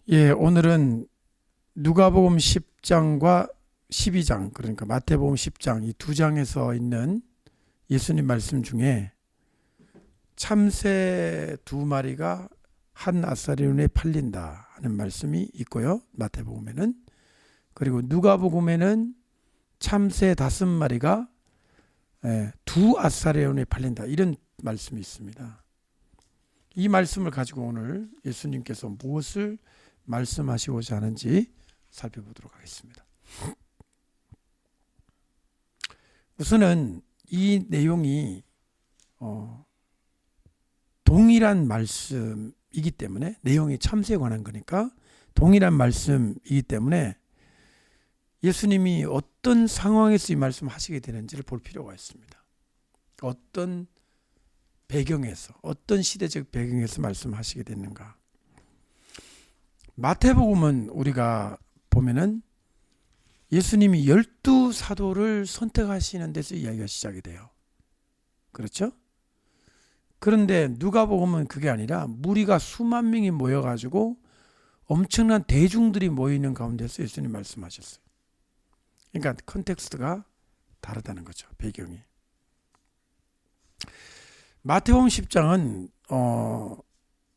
예, 오늘은 누가복음 10장과 12장, 그러니까 마태복음 10장 이 두 장에서 있는 예수님 말씀 중에 참새 두 마리가 한 아사리온에 팔린다 하는 말씀이 있고요. 마태복음에는. 그리고 누가복음에는 참새 5마리가 두 아사리온에 팔린다 이런 말씀이 있습니다. 이 말씀을 가지고 오늘 예수님께서 무엇을 말씀하시고자 하는지 살펴보도록 하겠습니다. 우선은 이 내용이 동일한 말씀이기 때문에, 내용이 참새에 관한 거니까 동일한 말씀이기 때문에 예수님이 어떤 상황에서 이 말씀을 하시게 되는지를 볼 필요가 있습니다. 어떤 배경에서, 어떤 시대적 배경에서 말씀하시게 됐는가. 마태복음은 우리가 보면은 예수님이 12사도를 선택하시는 데서 이야기가 시작이 돼요. 그렇죠? 그런데 누가복음은 그게 아니라 무리가 수만 명이 모여가지고 엄청난 대중들이 모이는 가운데서 예수님 말씀하셨어요. 그러니까 컨텍스트가 다르다는 거죠. 배경이. 마태복음 10장은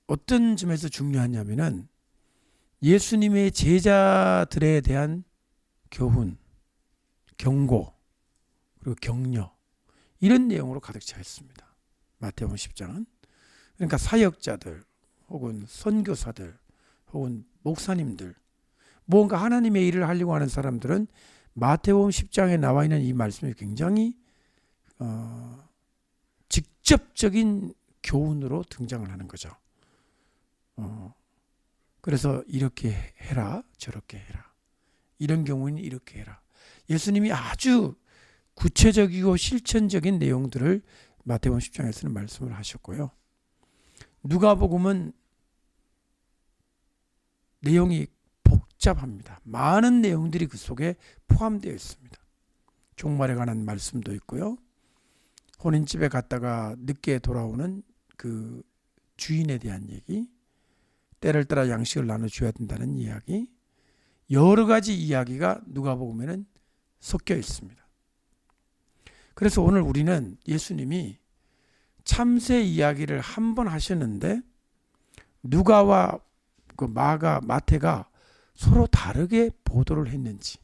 어떤 점에서 중요하냐면은 예수님의 제자들에 대한 교훈, 경고, 그리고 격려, 이런 내용으로 가득 차 있습니다. 마태복음 10장은. 그러니까 사역자들 혹은 선교사들 혹은 목사님들, 뭔가 하나님의 일을 하려고 하는 사람들은 마태복음 10장에 나와 있는 이 말씀이 굉장히 직접적인 교훈으로 등장을 하는 거죠. 그래서 이렇게 해라, 저렇게 해라, 이런 경우는 이렇게 해라. 예수님이 아주 구체적이고 실천적인 내용들을 마태복음 10장에서는 말씀을 하셨고요. 누가복음은 내용이 복잡합니다. 많은 내용들이 그 속에 포함되어 있습니다. 종말에 관한 말씀도 있고요. 혼인집에 갔다가 늦게 돌아오는 그 주인에 대한 얘기, 때를 따라 양식을 나눠줘야 된다는 이야기, 여러 가지 이야기가 누가복음에는 섞여 있습니다. 그래서 오늘 우리는 예수님이 참새 이야기를 한 번 하셨는데 누가와 그 마태가 서로 다르게 보도를 했는지,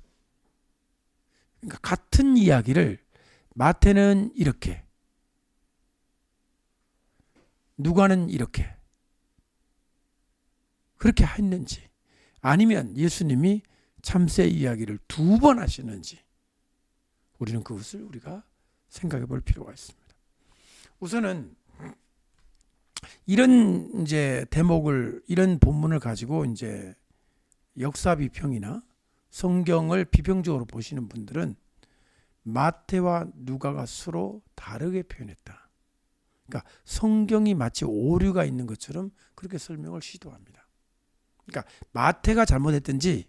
그러니까 같은 이야기를 마태는 이렇게, 누가는 이렇게, 그렇게 했는지, 아니면 예수님이 참새 이야기를 2번 하시는지, 우리는 그것을 우리가 생각해 볼 필요가 있습니다. 우선은 이런 이제 대목을, 이런 본문을 가지고 이제 역사 비평이나 성경을 비평적으로 보시는 분들은 마태와 누가가 서로 다르게 표현했다. 그러니까 성경이 마치 오류가 있는 것처럼 그렇게 설명을 시도합니다. 그러니까 마태가 잘못했든지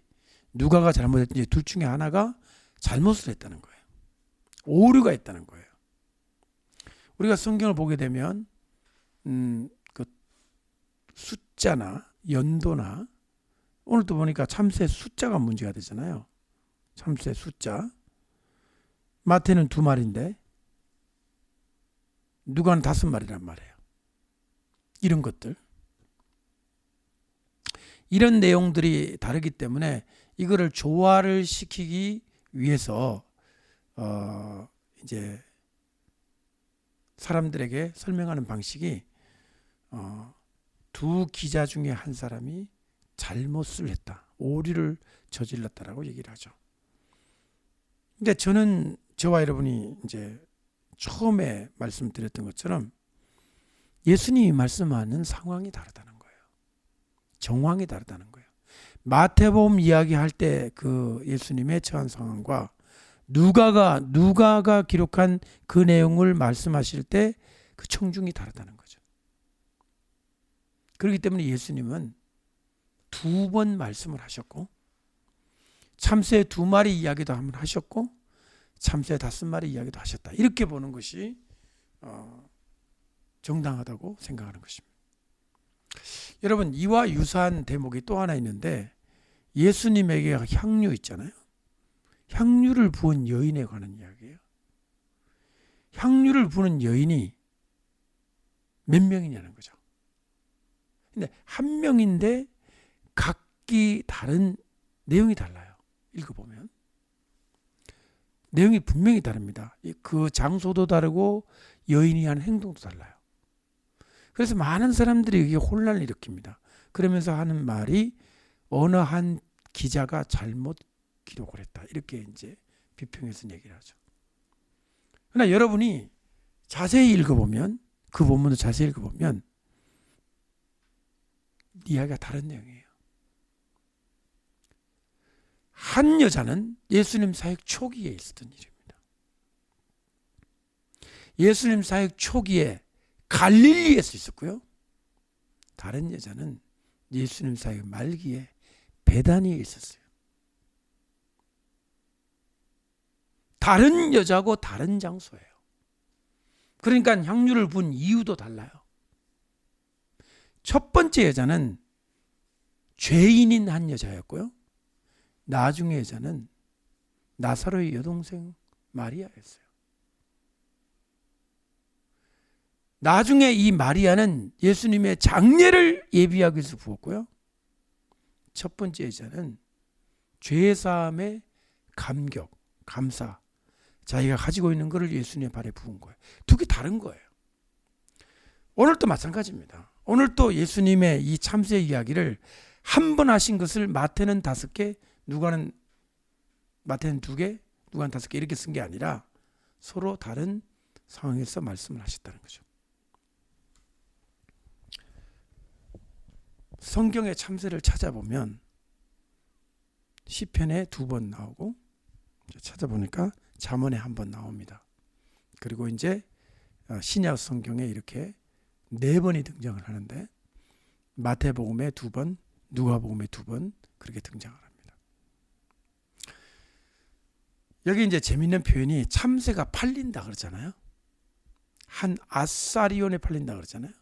누가가 잘못했든지 둘 중에 하나가 잘못을 했다는 거예요. 오류가 있다는 거예요. 우리가 성경을 보게 되면 그 숫자나 연도나, 오늘도 보니까 참새 숫자가 문제가 되잖아요. 참새 숫자. 마태는 2마리인데 누가는 5마리란 말이에요. 이런 것들, 이런 내용들이 다르기 때문에 이거를 조화를 시키기 위해서 이제 사람들에게 설명하는 방식이 두 기자 중에 한 사람이 잘못을 했다, 오류를 저질렀다라고 얘기를 하죠. 근데 저는, 저와 여러분이 이제 처음에 말씀드렸던 것처럼 예수님이 말씀하는 상황이 다르다는 거예요. 정황이 다르다는 거예요. 마태복음 이야기할 때 그 예수님의 처한 상황과 누가가 기록한 그 내용을 말씀하실 때 그 청중이 다르다는 거죠. 그렇기 때문에 예수님은 2번 말씀을 하셨고, 참새 2마리 이야기도 한번 하셨고, 참새 5마리 이야기도 하셨다. 이렇게 보는 것이 정당하다고 생각하는 것입니다. 여러분, 이와 유사한 대목이 또 하나 있는데 예수님에게 향유 있잖아요. 향유를 부은 여인에 관한 이야기예요. 향유를 부는 여인이 몇 명이냐는 거죠. 근데 한 명인데 각기 다른 내용이 달라요. 읽어보면 내용이 분명히 다릅니다. 그 장소도 다르고 여인이 한 행동도 달라요. 그래서 많은 사람들이 이게 혼란을 일으킵니다. 그러면서 하는 말이 어느 한 기자가 잘못 기록을 했다. 이렇게 이제 비평해서 얘기를 하죠. 그러나 여러분이 자세히 읽어보면, 그 본문도 자세히 읽어보면 이야기가 다른 내용이에요. 한 여자는 예수님 사역 초기에 있었던 일입니다. 예수님 사역 초기에 갈릴리에서 있었고요. 다른 여자는 예수님 사역 말기에 베다니에 있었어요. 다른 여자고 다른 장소예요. 그러니까 향유를 부은 이유도 달라요. 첫 번째 여자는 죄인인 한 여자였고요. 나중에 여자는 나사로의 여동생 마리아였어요. 나중에 이 마리아는 예수님의 장례를 예비하기 위해서 부었고요. 첫 번째 여자는 죄사함의 감격, 감사, 자기가 가지고 있는 것을 예수님의 발에 부은 거예요. 두 개 다른 거예요. 오늘도 마찬가지입니다. 오늘도 예수님의 이 참새 이야기를 한 번 하신 것을 마태는 5개, 누가는 마태는 2개, 누가는 5개 이렇게 쓴 게 아니라 서로 다른 상황에서 말씀을 하셨다는 거죠. 성경의 참새를 찾아보면 시편에 2번 나오고 찾아보니까 잠언에 1번 나옵니다. 그리고 이제 신약 성경에 이렇게 4번이 등장을 하는데 마태복음에 2번, 누가복음에 2번 그렇게 등장을 합니다. 여기 이제 재밌는 표현이 참새가 팔린다 그러잖아요. 한 아사리온에 팔린다 그러잖아요.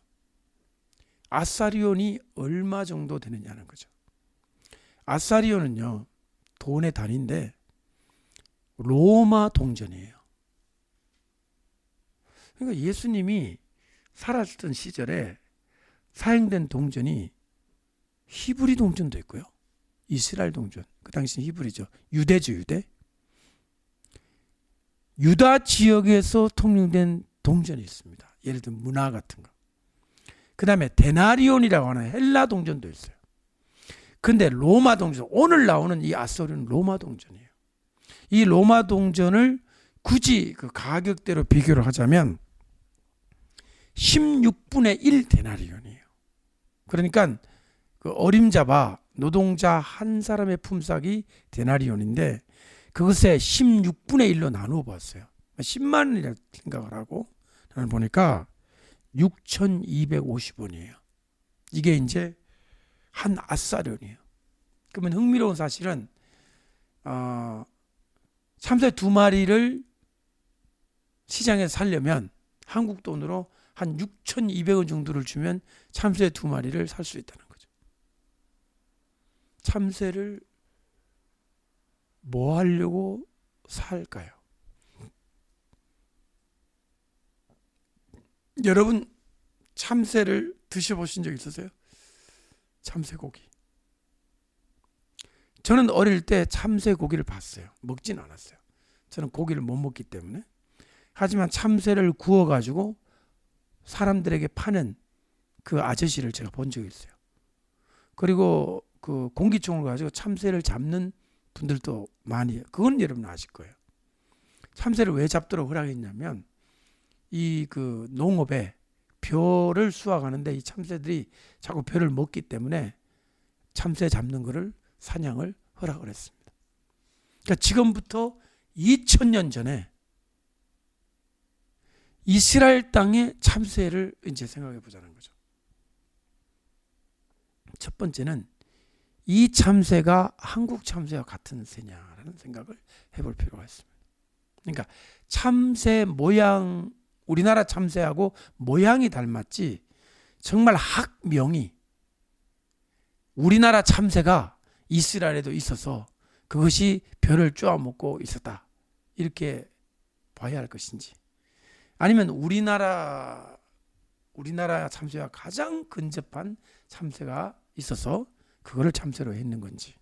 아사리온이 얼마 정도 되느냐는 거죠. 아사리온은요, 돈의 단위인데 로마 동전이에요. 그러니까 예수님이 살았던 시절에 사용된 동전이 히브리 동전도 있고요. 이스라엘 동전. 그 당시 히브리죠. 유대죠, 유대. 유다 지역에서 통용된 동전이 있습니다. 예를 들면 문화 같은 거. 그 다음에 데나리온이라고 하는 헬라 동전도 있어요. 근데 로마 동전, 오늘 나오는 이 아사리온은 로마 동전이에요. 이 로마 동전을 굳이 그 가격대로 비교를 하자면 16분의 1 데나리온이에요. 그러니까 그 어림잡아 노동자 한 사람의 품삯이 데나리온인데 그것에 16분의 1로 나누어 봤어요. 10만 원이라고 생각을 하고 나는 보니까 6,250원이에요. 이게 이제 한 아사리온이에요. 그러면 흥미로운 사실은 참새 2마리를 시장에서 살려면 한국 돈으로 한 6,200원 정도를 주면 참새 2마리를 살 수 있다는 거죠. 참새를 뭐 하려고 살까요? 여러분 참새를 드셔보신 적 있으세요? 참새고기. 저는 어릴 때 참새고기를 봤어요. 먹진 않았어요. 저는 고기를 못 먹기 때문에. 하지만 참새를 구워가지고 사람들에게 파는 그 아저씨를 제가 본 적이 있어요. 그리고 그 공기총을 가지고 참새를 잡는 분들도 많이, 그건 여러분 아실 거예요. 참새를 왜 잡도록 허락했냐면 이 그 농업에 벼를 수확하는데 이 참새들이 자꾸 벼를 먹기 때문에 참새 잡는 거를 사냥을 허락을 했습니다. 그러니까 지금부터 2000년 전에 이스라엘 땅에 참새를 이제 생각해 보자는 거죠. 첫 번째는 이 참새가 한국 참새와 같은 새냐라는 생각을 해볼 필요가 있습니다. 그러니까 참새 모양, 우리나라 참새하고 모양이 닮았지 정말 학명이 우리나라 참새가 이스라엘에도 있어서 그것이 벼를 쪼아먹고 있었다, 이렇게 봐야 할 것인지, 아니면 우리나라 참새와 가장 근접한 참새가 있어서 그거를 참새로 했는 건지,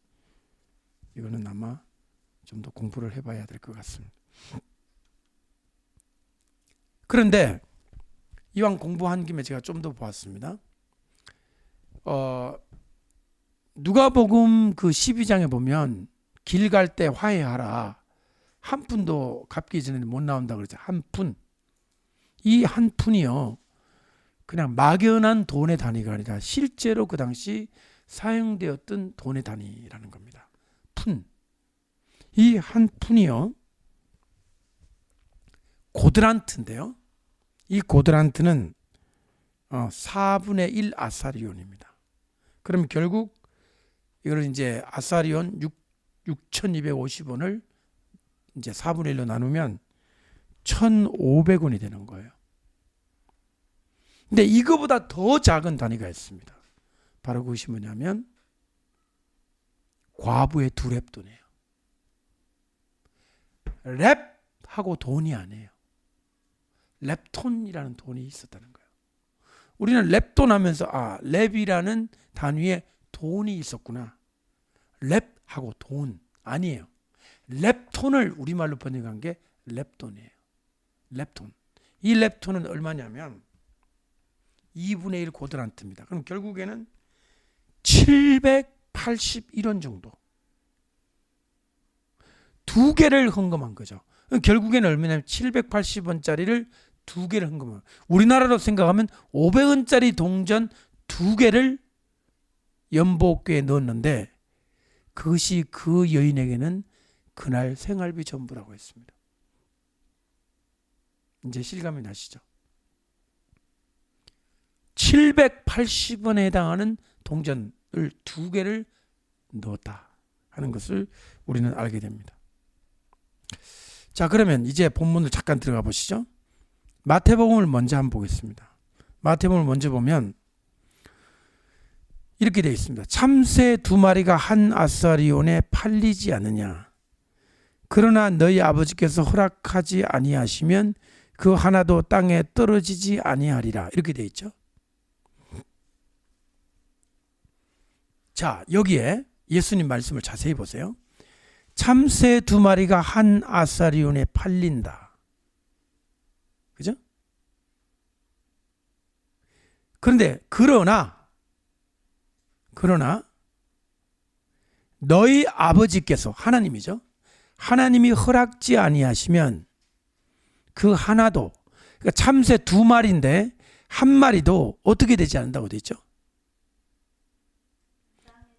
이거는 아마 좀 더 공부를 해봐야 될 것 같습니다. 그런데 이왕 공부한 김에 제가 좀 더 보았습니다. 누가복음 그 12장에 보면 길 갈 때 화해하라, 한 푼도 갚기 전에 못 나온다 그러죠. 한 푼. 이 한 푼이요, 그냥 막연한 돈의 단위가 아니라 실제로 그 당시 사용되었던 돈의 단위라는 겁니다. 푼. 이 한 푼이요, 고드란트인데요. 이 고드란트는 4분의 1 아사리온입니다. 그럼 결국 이걸 이제 아사리온 6,250원을 이제 4분의 1로 나누면 1,500원이 되는 거예요. 근데 이거보다 더 작은 단위가 있습니다. 바로 그것이 뭐냐면 과부의 2랩돈이에요. 랩하고 돈이 아니에요. 랩톤이라는 돈이 있었다는 거예요. 우리는 랩돈 하면서 랩이라는 단위에 돈이 있었구나. 랩하고 돈 아니에요. 랩톤을 우리말로 번역한 게 랩돈이에요. 랩톤. 이 랩톤은 얼마냐면 2분의 1 고드란트입니다. 그럼 결국에는 781원 정도. 두 개를 헌금한 거죠. 결국에는 얼마냐면 780원짜리를 두 개를 헌금한. 우리나라로 생각하면 500원짜리 동전 두 개를 연복교에 넣었는데 그것이 그 여인에게는 그날 생활비 전부라고 했습니다. 이제 실감이 나시죠? 780원에 해당하는 동전을 두 개를 넣었다 하는 것을 우리는 알게 됩니다. 자, 그러면 이제 본문을 잠깐 들어가 보시죠. 마태복음을 먼저 한번 보겠습니다. 마태복음을 먼저 보면 이렇게 되어 있습니다. 참새 2마리가 한 아사리온에 팔리지 않느냐. 그러나 너희 아버지께서 허락하지 아니하시면 그 하나도 땅에 떨어지지 아니하리라. 이렇게 되어 있죠. 자, 여기에 예수님 말씀을 자세히 보세요. 참새 2마리가 한 아사리온에 팔린다. 그죠? 그런데 그러나 너희 아버지께서, 하나님이죠. 하나님이 허락지 아니하시면 그 하나도, 그러니까 참새 2마리인데 한 마리도 어떻게 되지 않는다고 되어 있죠?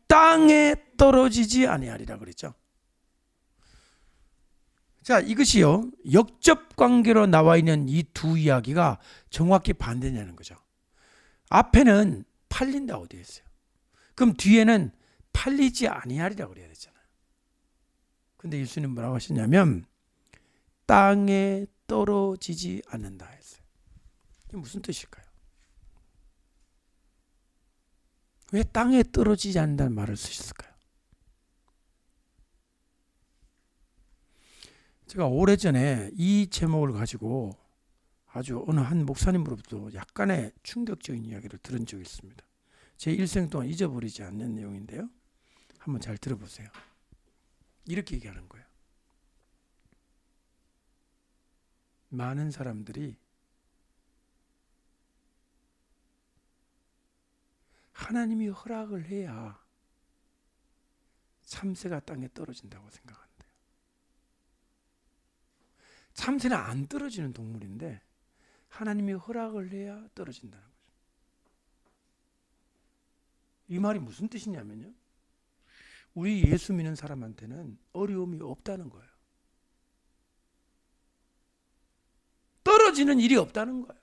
땅에 떨어지지 아니하리라 그랬죠. 자, 이것이요, 역접 관계로 나와 있는 이 두 이야기가 정확히 반대냐는 거죠. 앞에는 팔린다고 되어 있어요. 그럼 뒤에는 팔리지 아니하리라 그래야 되잖아요. 근데 예수님 뭐라고 하셨냐면 땅에 떨어지지 않는다 했어요. 이게 무슨 뜻일까요? 왜 땅에 떨어지지 않는다는 말을 쓰셨을까요? 제가 오래전에 이 제목을 가지고 아주 어느 한 목사님으로부터 약간의 충격적인 이야기를 들은 적이 있습니다. 제 일생 동안 잊어버리지 않는 내용인데요. 한번 잘 들어보세요. 이렇게 얘기하는 거예요. 많은 사람들이 하나님이 허락을 해야 참새가 땅에 떨어진다고 생각한대요. 참새는 안 떨어지는 동물인데 하나님이 허락을 해야 떨어진다는 거죠. 이 말이 무슨 뜻이냐면요, 우리 예수 믿는 사람한테는 어려움이 없다는 거예요. 떨어지는 일이 없다는 거예요.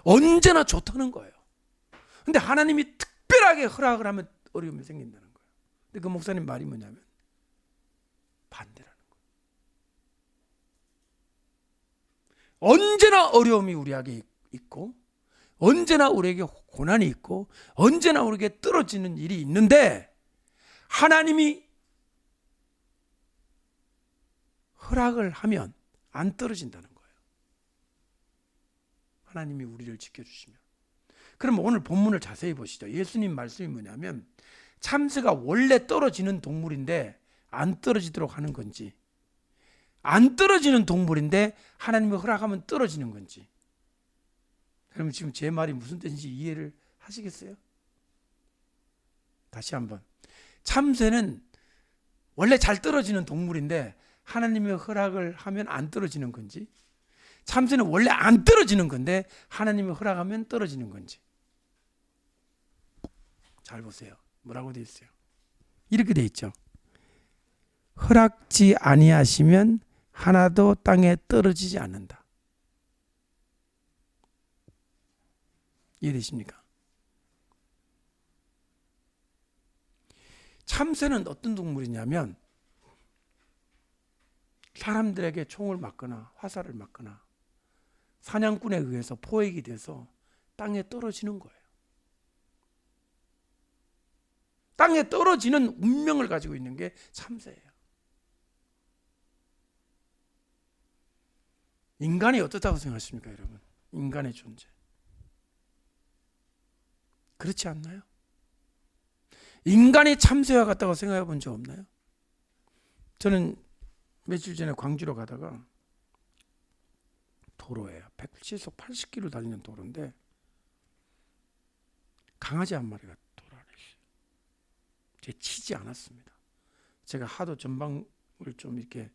언제나 좋다는 거예요. 근데 하나님이 특별하게 허락을 하면 어려움이 생긴다는 거예요. 근데 그 목사님 말이 뭐냐면 반대라는 거예요. 언제나 어려움이 우리에게 있고 언제나 우리에게 고난이 있고 언제나 우리에게 떨어지는 일이 있는데 하나님이 허락을 하면 안 떨어진다는 거예요. 하나님이 우리를 지켜주시면. 그럼 오늘 본문을 자세히 보시죠. 예수님 말씀이 뭐냐면 참새가 원래 떨어지는 동물인데 안 떨어지도록 하는 건지, 안 떨어지는 동물인데 하나님이 허락하면 떨어지는 건지. 그러면 지금 제 말이 무슨 뜻인지 이해를 하시겠어요? 다시 한번. 참새는 원래 잘 떨어지는 동물인데 하나님이 허락을 하면 안 떨어지는 건지, 참새는 원래 안 떨어지는 건데 하나님이 허락하면 떨어지는 건지. 잘 보세요. 뭐라고 되어 있어요? 이렇게 되어 있죠. 허락지 아니하시면 하나도 땅에 떨어지지 않는다. 이해되십니까? 참새는 어떤 동물이냐면 사람들에게 총을 맞거나 화살을 맞거나 사냥꾼에 의해서 포획이 돼서 땅에 떨어지는 거예요. 땅에 떨어지는 운명을 가지고 있는 게 참새예요. 인간이 어떻다고 생각하십니까, 여러분? 인간의 존재. 그렇지 않나요? 인간이 참새와 같다고 생각해 본 적 없나요? 저는 며칠 전에 광주로 가다가 도로예요. 시속 80km 달리는 도로인데 강아지 한 마리가 도로 안에 있어요. 제가 치지 않았습니다. 제가 하도 전방을 좀 이렇게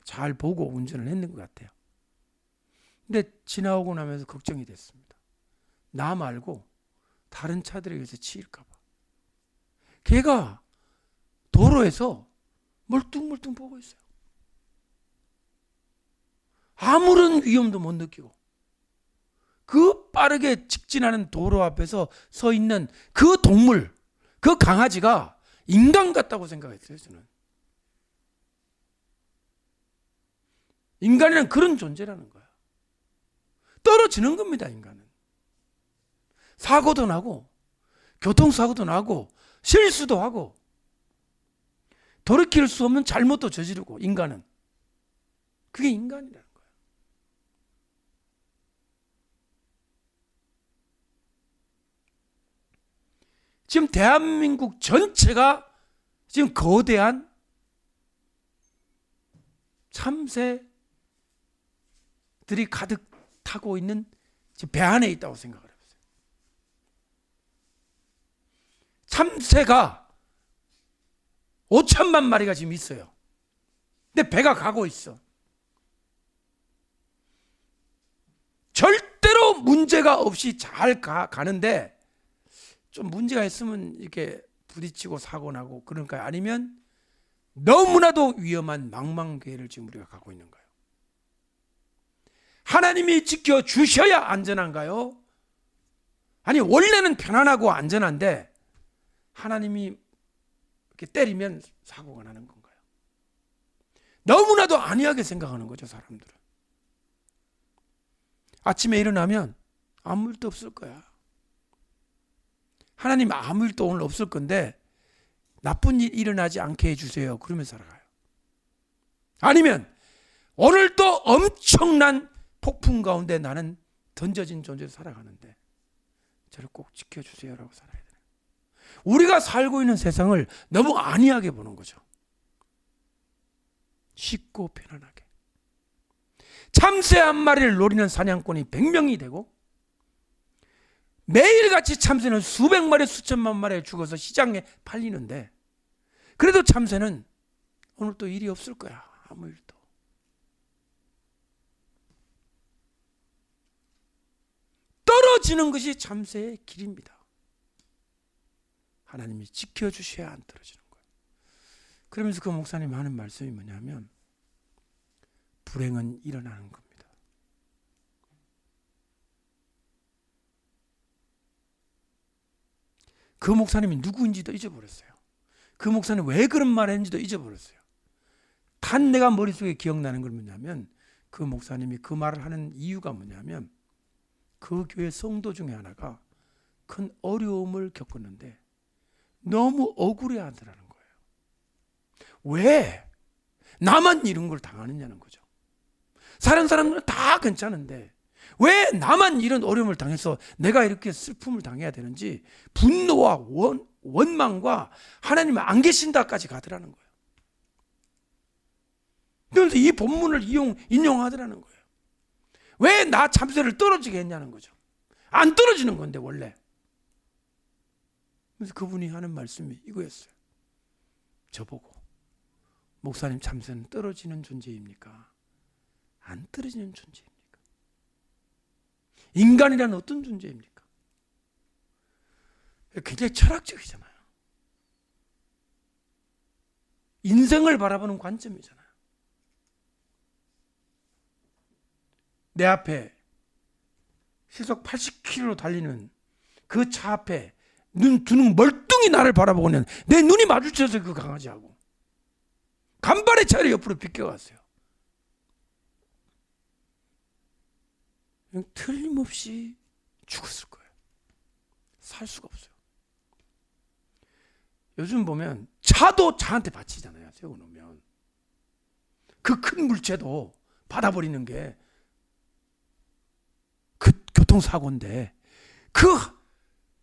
잘 보고 운전을 했는 것 같아요. 근데 지나오고 나면서 걱정이 됐습니다. 나 말고 다른 차들에 의해서 치일까 봐. 걔가 도로에서 멀뚱멀뚱 보고 있어요. 아무런 위험도 못 느끼고 그 빠르게 직진하는 도로 앞에서 서 있는 그 동물, 그 강아지가 인간 같다고 생각했어요. 저는 인간이란 그런 존재라는 거야. 떨어지는 겁니다. 인간은 사고도 나고 교통사고도 나고 실수도 하고 돌이킬 수 없는 잘못도 저지르고. 인간은 그게 인간이라는 거예요. 지금 대한민국 전체가 지금 거대한 참새들이 가득 타고 있는 지금 배 안에 있다고 생각을 해보세요. 참새가 5천만 마리가 지금 있어요. 근데 배가 가고 있어. 절대로 문제가 없이 잘 가는데 좀 문제가 있으면 이렇게 부딪히고 사고 나고 그러니까요. 아니면 너무나도 위험한 망망대해를 지금 우리가 가고 있는 거예요. 하나님이 지켜주셔야 안전한가요? 아니 원래는 편안하고 안전한데 하나님이 이렇게 때리면 사고가 나는 건가요? 너무나도 안이하게 생각하는 거죠. 사람들은 아침에 일어나면 아무 일도 없을 거야. 하나님 아무 일도 오늘 없을 건데 나쁜 일 일어나지 않게 해주세요. 그러면서 살아가요. 아니면 오늘도 엄청난 폭풍 가운데 나는 던져진 존재로 살아가는데 저를 꼭 지켜주세요라고 살아야 돼요. 우리가 살고 있는 세상을 너무 안이하게 보는 거죠. 쉽고 편안하게. 참새 한 마리를 노리는 사냥꾼이 100명이 되고 매일같이 참새는 수백 마리 수천만 마리에 죽어서 시장에 팔리는데 그래도 참새는 오늘 또 일이 없을 거야. 아무 일도. 떨어지는 것이 참새의 길입니다. 하나님이 지켜주셔야 안 떨어지는 거예요. 그러면서 그 목사님 하는 말씀이 뭐냐면 불행은 일어나는 겁니다. 그 목사님이 누구인지도 잊어버렸어요. 그 목사님 왜 그런 말을 했는지도 잊어버렸어요. 단 내가 머릿속에 기억나는 건 뭐냐면 그 목사님이 그 말을 하는 이유가 뭐냐면 그 교회 성도 중에 하나가 큰 어려움을 겪었는데 너무 억울해 하더라는 거예요. 왜 나만 이런 걸 당하느냐는 거죠. 다른 사람들은 다 괜찮은데 왜 나만 이런 어려움을 당해서 내가 이렇게 슬픔을 당해야 되는지 분노와 원망과 하나님은 안 계신다까지 가더라는 거예요. 그래서 이 본문을 인용하더라는 거예요. 왜 나 참새를 떨어지게 했냐는 거죠. 안 떨어지는 건데 원래. 그래서 그분이 하는 말씀이 이거였어요. 저보고 목사님, 참새는 떨어지는 존재입니까? 안 떨어지는 존재입니까? 인간이란 어떤 존재입니까? 굉장히 철학적이잖아요. 인생을 바라보는 관점이잖아요. 내 앞에 시속 80km로 달리는 그 차 앞에 눈 두눈 멀뚱히 나를 바라보고 있는 내 눈이 마주쳐서 그 강아지하고 간발의 차를 옆으로 비껴갔어요. 틀림없이 죽었을 거예요. 살 수가 없어요. 요즘 보면 차도 차한테 바치잖아요. 세워놓으면 그 큰 물체도 받아버리는 게 그 교통사고인데 그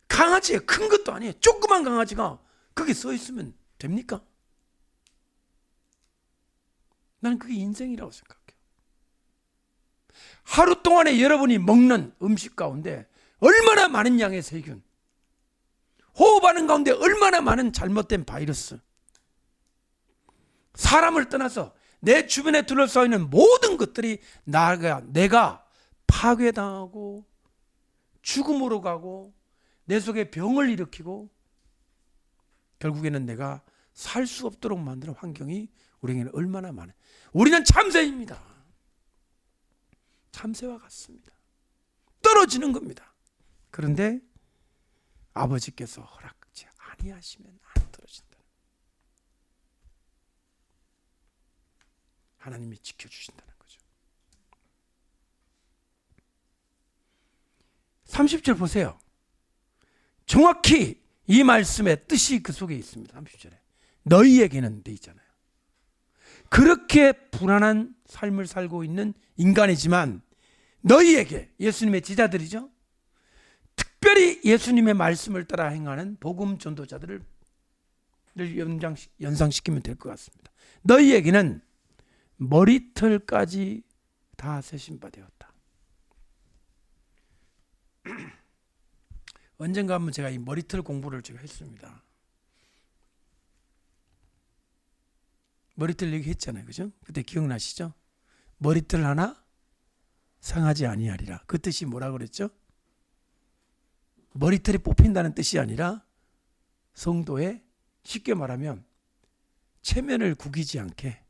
강아지가 큰 것도 아니에요. 조그만 강아지가 거기 서 있으면 됩니까? 나는 그게 인생이라고 생각해요. 하루 동안에 여러분이 먹는 음식 가운데 얼마나 많은 양의 세균, 호흡하는 가운데 얼마나 많은 잘못된 바이러스, 사람을 떠나서 내 주변에 둘러싸여 있는 모든 것들이 내가 파괴당하고 죽음으로 가고 내 속에 병을 일으키고 결국에는 내가 살 수 없도록 만드는 환경이 우리에게는 얼마나 많아요. 우리는 참새입니다. 참새와 같습니다. 떨어지는 겁니다. 그런데 아버지께서 허락지 아니하시면 안 떨어진다. 하나님이 지켜주신다는 거죠. 30절 보세요. 정확히 이 말씀의 뜻이 그 속에 있습니다. 30절에 너희에게는 돼 있잖아요. 그렇게 불안한 삶을 살고 있는 인간이지만 너희에게, 예수님의 제자들이죠, 특별히 예수님의 말씀을 따라 행하는 복음 전도자들을 연상시키면 될 것 같습니다. 너희에게는 머리털까지 다 세신 바 되었다. 언젠가 한번 제가 이 머리털 공부를 제가 했습니다. 머리털 얘기했잖아요, 그죠? 그때 기억나시죠? 머리털 하나 상하지 아니하리라. 그 뜻이 뭐라 그랬죠? 머리털이 뽑힌다는 뜻이 아니라 성도의, 쉽게 말하면 체면을 구기지 않게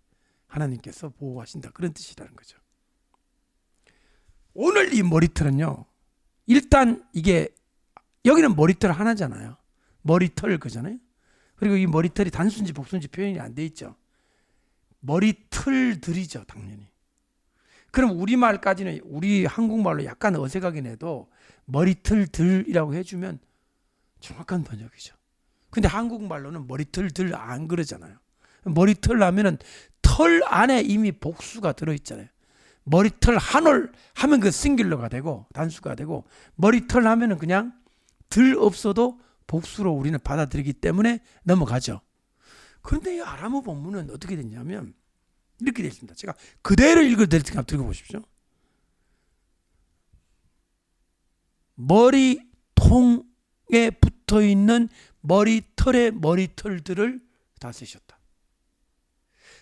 하나님께서 보호하신다, 그런 뜻이라는 거죠. 오늘 이 머리털은요, 일단 이게 여기는 머리털 하나잖아요. 머리털 그잖아요. 그리고 이 머리털이 단순지 복순지 표현이 안 돼 있죠. 머리털들이죠, 당연히. 그럼 우리말까지는, 우리 한국말로 약간 어색하긴 해도 머리털들이라고 해주면 정확한 번역이죠. 근데 한국말로는 머리털들 안 그러잖아요. 머리털 하면은 털 안에 이미 복수가 들어있잖아요. 머리털 한올 하면 그 싱귤러가 되고 단수가 되고, 머리털 하면은 그냥 들 없어도 복수로 우리는 받아들이기 때문에 넘어가죠. 그런데 이 아람어 본문은 어떻게 됐냐면 이렇게 되어 있습니다. 제가 그대로 읽어드릴 테니까 들어보십시오. 머리통에 붙어있는 머리털의 머리털들을 다 세셨다.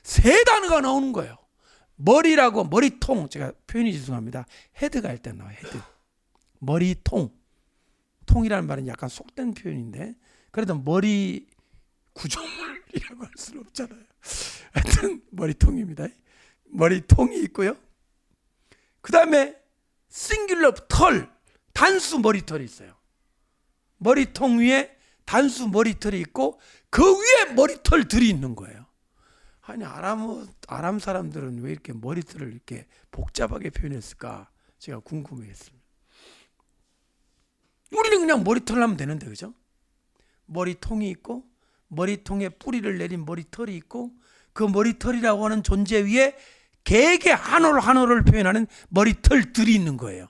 세 단어가 나오는 거예요. 머리라고, 머리통, 제가 표현이 죄송합니다. 헤드가 일단 나와요. 헤드. 머리통. 통이라는 말은 약간 속된 표현인데 그래도 머리 구조물이라고 할 수는 없잖아요. 하여튼 머리통입니다. 머리통이 있고요. 그 다음에 싱귤러 털, 단수 머리털이 있어요. 머리통 위에 단수 머리털이 있고 그 위에 머리털들이 있는 거예요. 아니 아람 사람들은 왜 이렇게 머리털을 이렇게 복잡하게 표현했을까 제가 궁금해했습니다. 우리는 그냥 머리털 하면 되는데, 그죠? 머리통이 있고 머리통에 뿌리를 내린 머리털이 있고 그 머리털이라고 하는 존재 위에 개개 한 올 한 올을 표현하는 머리털들이 있는 거예요.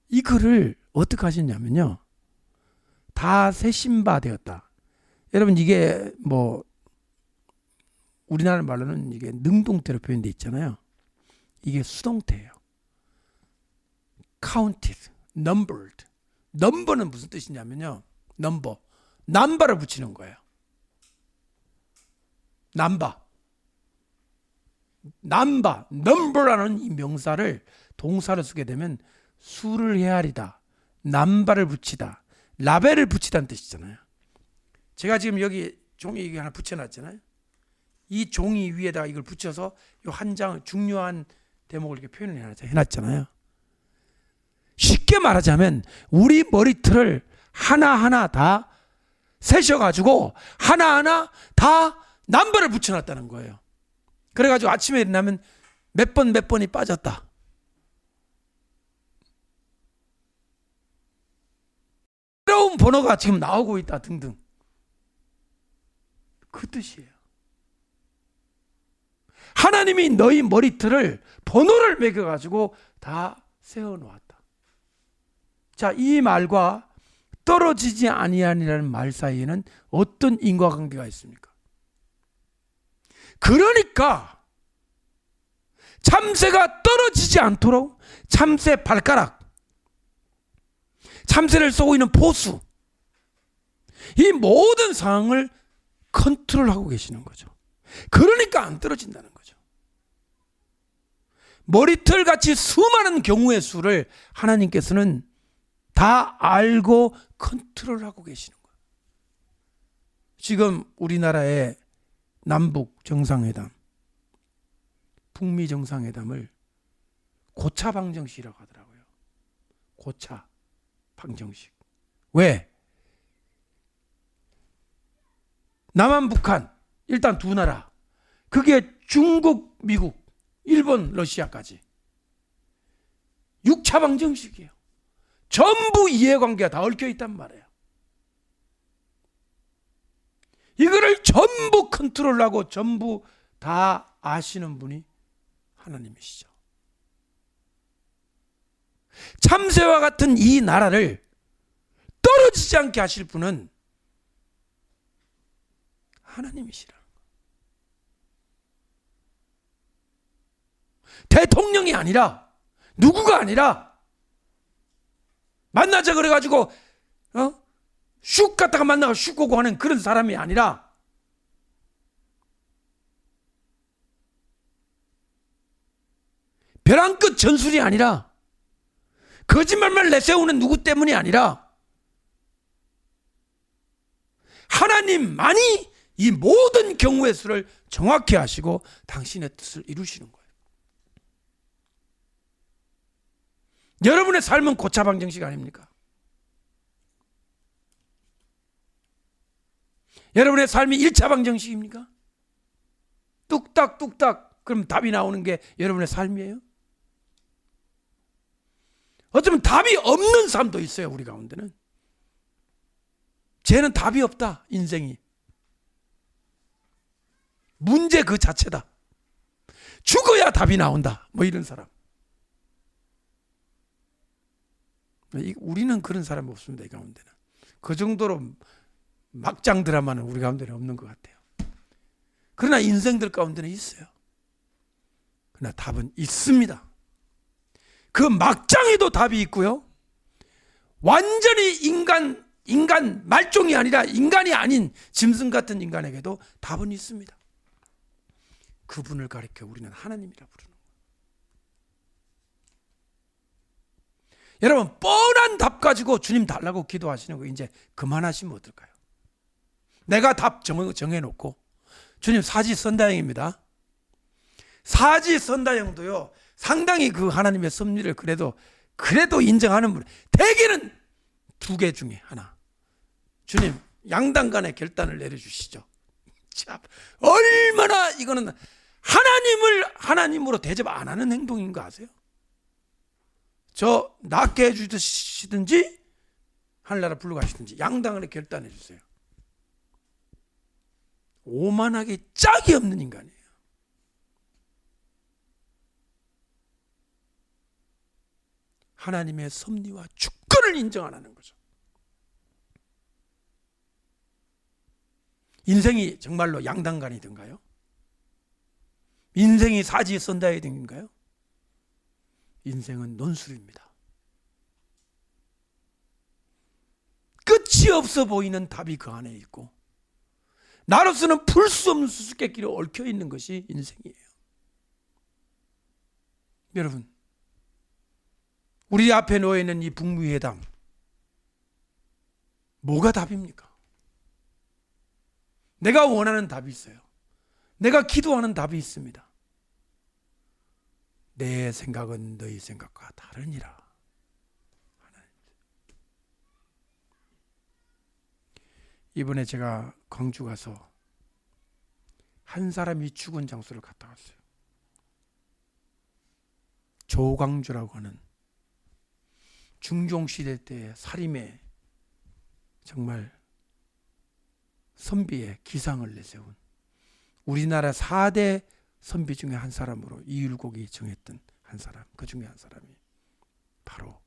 이거를 어떻게 하셨냐면요, 다 새신바 되었다. 여러분, 이게 뭐 우리나라 말로는 이게 능동태로 표현되어 있잖아요. 이게 수동태예요. counted, numbered. 넘버는 무슨 뜻이냐면요, 넘버, 남바를 붙이는 거예요. 남바, 넘버라는 이 명사를 동사로 쓰게 되면 수를 헤아리다, 남바를 붙이다, 라벨을 붙이다는 뜻이잖아요. 제가 지금 여기 종이 하나 붙여놨잖아요. 이 종이 위에다가 이걸 붙여서 이 한 장 중요한 대목을 이렇게 표현을 해놨잖아요. 쉽게 말하자면 우리 머리털을 하나하나 다 세셔가지고 하나하나 다 남바를 붙여놨다는 거예요. 그래가지고 아침에 일어나면 몇 번이 빠졌다. 새로운 번호가 지금 나오고 있다 등등. 그 뜻이에요. 하나님이 너희 머리털을 번호를 매겨가지고 다 세워놓았다. 자, 이 말과 떨어지지 아니하니라는 말 사이에는 어떤 인과관계가 있습니까? 그러니까 참새가 떨어지지 않도록 참새 발가락, 참새를 쏘고 있는 포수, 이 모든 상황을 컨트롤하고 계시는 거죠. 그러니까 안 떨어진다는 거죠. 머리털같이 수많은 경우의 수를 하나님께서는 다 알고 컨트롤하고 계시는 거예요. 지금 우리나라의 남북 정상회담, 북미 정상회담을 고차 방정식이라고 하더라고요. 고차 방정식. 왜? 남한, 북한, 일단 두 나라, 그게 중국, 미국, 일본, 러시아까지 6차 방정식이에요. 전부 이해관계가 다 얽혀 있단 말이에요. 이거를 전부 컨트롤하고 전부 다 아시는 분이 하나님이시죠. 참새와 같은 이 나라를 떨어지지 않게 하실 분은 하나님이시라는 거예요. 대통령이 아니라, 누구가 아니라, 만나자 그래가지고 슉 갔다가 만나가 슉 오고 하는 그런 사람이 아니라, 벼랑 끝 전술이 아니라, 거짓말만 내세우는 누구 때문이 아니라, 하나님만이 이 모든 경우의 수를 정확히 하시고 당신의 뜻을 이루시는 거예요. 여러분의 삶은 고차 방정식 아닙니까? 여러분의 삶이 1차 방정식입니까? 뚝딱뚝딱 그럼 답이 나오는 게 여러분의 삶이에요? 어쩌면 답이 없는 삶도 있어요. 우리 가운데는 쟤는 답이 없다. 인생이 문제 그 자체다. 죽어야 답이 나온다. 뭐 이런 사람. 우리는 그런 사람이 없습니다. 이 가운데는. 그 정도로 막장 드라마는 우리 가운데는 없는 것 같아요. 그러나 인생들 가운데는 있어요. 그러나 답은 있습니다. 그 막장에도 답이 있고요. 완전히 인간 말종이 아니라 인간이 아닌 짐승 같은 인간에게도 답은 있습니다. 그분을 가리켜 우리는 하나님이라 부르는 거예요. 여러분, 뻔한 답 가지고 주님 달라고 기도하시는 거 이제 그만하시면 어떨까요? 내가 답 정해놓고, 주님 사지선다형입니다. 사지선다형도요 상당히 그 하나님의 섭리를 그래도 인정하는 분, 대개는 2개 중에 하나. 주님 양당 간의 결단을 내려주시죠. 참 얼마나 이거는 하나님을 하나님으로 대접 안 하는 행동인 거 아세요? 저 낫게 해주시든지 하늘나라 불러가시든지 양당을 결단해 주세요. 오만하게 짝이 없는 인간이에요. 하나님의 섭리와 주권을 인정 안 하는 거죠. 인생이 정말로 양당간이든가요? 인생이 사지 선다의 등인가요? 인생은 논술입니다. 끝이 없어 보이는 답이 그 안에 있고 나로서는 풀 수 없는 수수께끼로 얽혀 있는 것이 인생이에요. 여러분, 우리 앞에 놓여 있는 이 북미회담 뭐가 답입니까? 내가 원하는 답이 있어요. 내가 기도하는 답이 있습니다. 내 생각은 너희 생각과 다르니라. 이번에 제가 광주 가서 한 사람이 죽은 장소를 갔다 왔어요. 조광주라고 하는 중종시대 때 살림에 정말 선비의 기상을 내세운 우리나라 4대 선비 중에 한 사람으로 이율곡이 정했던 한 사람, 그 중에 한 사람이 바로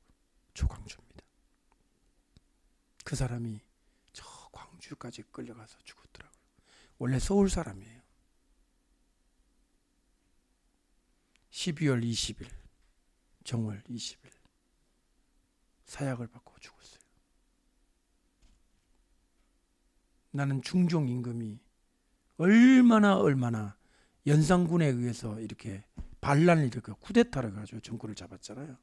조광주입니다. 그 사람이 저 광주까지 끌려가서 죽었더라고요. 원래 서울 사람이에요. 12월 20일 정월 20일 사약을 받고 죽었어요. 나는 중종 임금이 얼마나 연산군에 의해서 이렇게 반란을 일으켜 쿠데타를 가지고 정권을 잡았잖아요.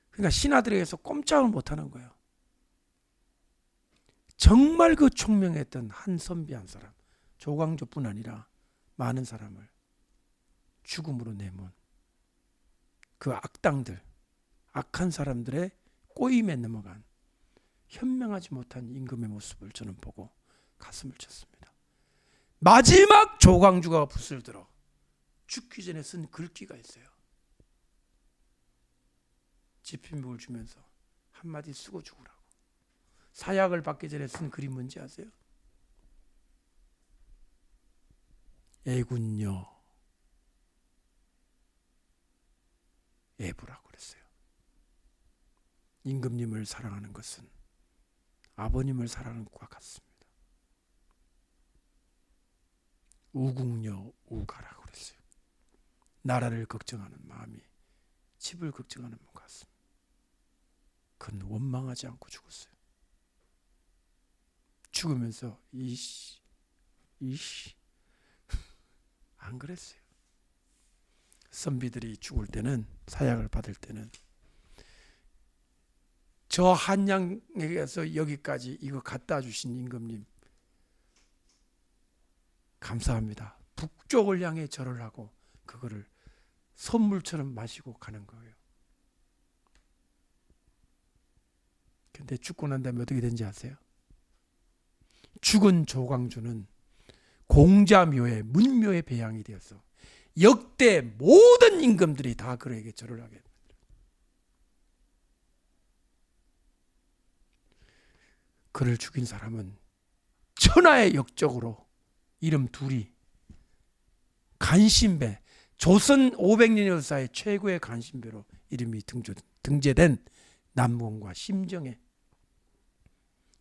그러니까 신하들에게서 꼼짝을 못하는 거예요. 정말 그 총명했던 한 선비 한 사람, 조광조뿐 아니라 많은 사람을 죽음으로 내몬 그 악당들, 악한 사람들의 꼬임에 넘어간 현명하지 못한 임금의 모습을 저는 보고 가슴을 쳤습니다. 마지막 조광주가 붓을 들어 죽기 전에 쓴 글귀가 있어요. 지핀목을 주면서 한마디 쓰고 죽으라고. 사약을 받기 전에 쓴 글이 뭔지 아세요? 애군요 애부라고 그랬어요. 임금님을 사랑하는 것은 아버님을 사랑하는 것과 같습니다. 우국녀 우가라고 그랬어요. 나라를 걱정하는 마음이 집을 걱정하는 것 같습니다. 그는 원망하지 않고 죽었어요. 죽으면서 이씨 안 그랬어요. 선비들이 죽을 때는, 사약을 받을 때는 저 한양에서 여기까지 이거 갖다 주신 임금님 감사합니다. 북쪽을 향해 절을 하고 그거를 선물처럼 마시고 가는 거예요. 근데 죽고 난 다음에 어떻게 된지 아세요? 죽은 조광주는 공자묘에 문묘에 배양이 되어서 역대 모든 임금들이 다 그에게 절을 하게 됩니다. 그를 죽인 사람은 천하의 역적으로 이름 둘이 간신배, 조선 500년 역사의 최고의 간신배로 이름이 등재된 남곤과 심정에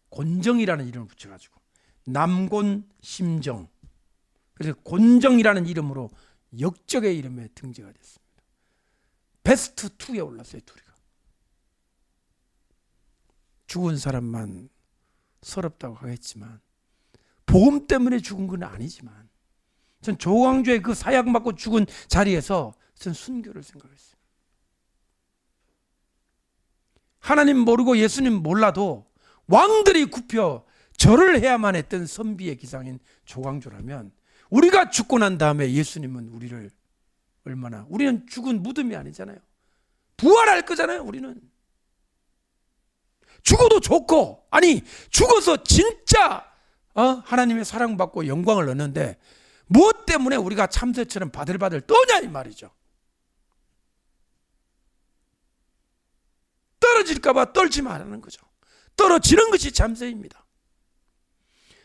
곤정이라는 이름을 붙여가지고 남곤 심정, 그래서 곤정이라는 이름으로 역적의 이름에 등재가 됐습니다. 베스트 2에 올랐어요. 둘이가. 죽은 사람만 서럽다고 하겠지만 복음 때문에 죽은 건 아니지만 전 조광주의 그 사약 맞고 죽은 자리에서 전 순교를 생각했어요. 하나님 모르고 예수님 몰라도 왕들이 굽혀 절을 해야만 했던 선비의 기상인 조광주라면 우리가 죽고 난 다음에 예수님은 우리를 얼마나, 우리는 죽은 무덤이 아니잖아요. 부활할 거잖아요. 우리는 죽어도 좋고, 아니 죽어서 진짜 하나님의 사랑받고 영광을 얻는데 무엇 때문에 우리가 참새처럼 바들바들 떠냐 이 말이죠. 떨어질까 봐 떨지 말라는 거죠. 떨어지는 것이 참새입니다.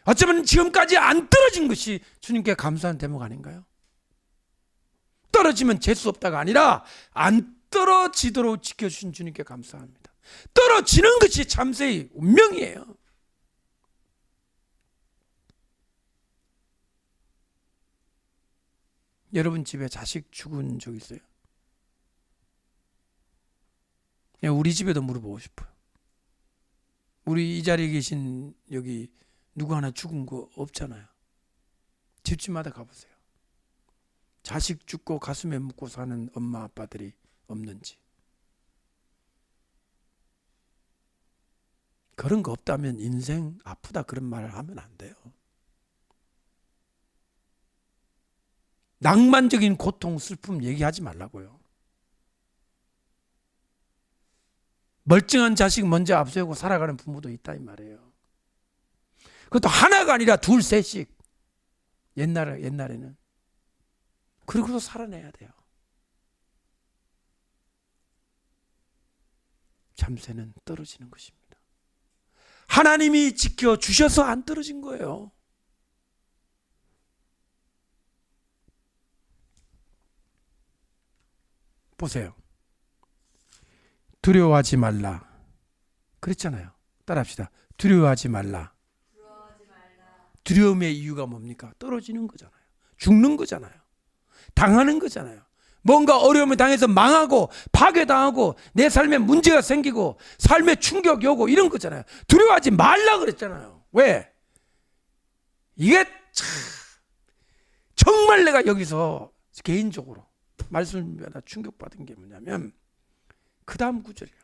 어쩌면 지금까지 안 떨어진 것이 주님께 감사한 대목 아닌가요? 떨어지면 재수 없다가 아니라 안 떨어지도록 지켜주신 주님께 감사합니다. 떨어지는 것이 참새의 운명이에요. 여러분 집에 자식 죽은 적 있어요? 우리 집에도 물어보고 싶어요. 우리 이 자리에 계신 여기 누구 하나 죽은 거 없잖아요. 집집마다 가보세요. 자식 죽고 가슴에 묻고 사는 엄마 아빠들이 없는지. 그런 거 없다면 인생 아프다 그런 말을 하면 안 돼요. 낭만적인 고통, 슬픔 얘기하지 말라고요. 멀쩡한 자식 먼저 앞세우고 살아가는 부모도 있다 이 말이에요. 그것도 하나가 아니라 둘, 셋씩. 옛날에는. 그러고도 살아내야 돼요. 참새는 떨어지는 것입니다. 하나님이 지켜주셔서 안 떨어진 거예요. 보세요. 두려워하지 말라. 그랬잖아요. 따라합시다. 두려워하지 말라. 두려움의 이유가 뭡니까? 떨어지는 거잖아요. 죽는 거잖아요. 당하는 거잖아요. 뭔가 어려움을 당해서 망하고 파괴당하고 내 삶에 문제가 생기고 삶에 충격이 오고 이런 거잖아요. 두려워하지 말라 그랬잖아요. 왜? 이게 참 정말 내가 여기서 개인적으로 말씀마다 충격받은 게 뭐냐면 그 다음 구절이에요.